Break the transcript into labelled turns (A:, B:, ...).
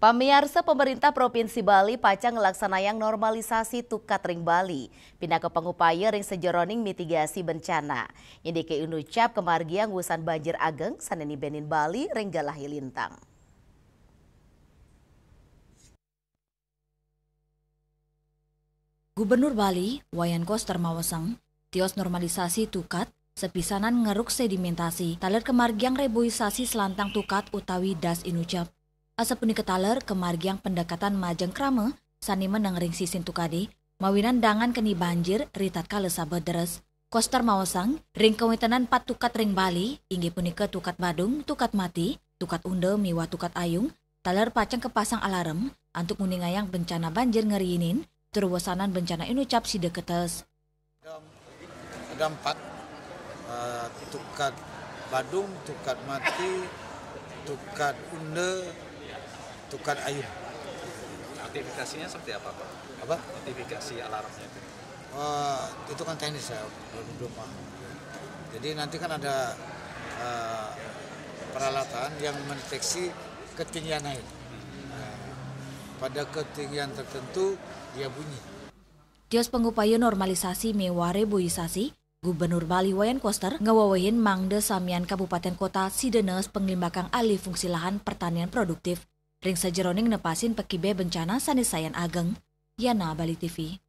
A: Pamirsa, pemerintah Provinsi Bali pacang ngelaksanayang normalisasi tukat ring Bali. Pindah ke pengupaya ring sejeroning mitigasi bencana. Ini ke inucap kemargiang wusan banjir ageng saneni benin Bali ring Galahi Lintang.
B: Gubernur Bali, Wayan Koster Mawasang, tios normalisasi tukat, sepisanan ngeruk sedimentasi, taler kemargiang reboisasi selantang tukat utawi das inucap. Asapuni ketaler kemargiang pendekatan majeng krame, sani meneng ring sisin tukade, mawinan dangan keni banjir ritat kale sabet deres. Koster Mawasang, ring kewitanan 4 tukat ring Bali, inggi punika tukat Badung, tukat Mati, tukat Unde, miwa tukat Ayung, taler pacang kepasang alarm, untuk muningayang bencana banjir ngeriinin, terwasanan bencana inucap side ketes.
C: Ada 4 tukat Badung, tukat Mati, tukat Unde, tukat Ayun.
D: Notifikasinya seperti apa, Pak?
C: Apa?
D: Notifikasi alarmnya itu?
C: Itu kan teknis ya, belum paham. Jadi nanti kan ada peralatan yang mendeteksi ketinggian air. Pada ketinggian tertentu dia bunyi.
B: Tios pengupaya normalisasi meware boisasi, Gubernur Bali Wayan Koster ngewawahin mangde samian Kabupaten Kota sidenes penglimbakang alih fungsi lahan pertanian produktif. Ring sejeroning nepasin pekibe bencana sanisayan ageng. Yana Bali TV.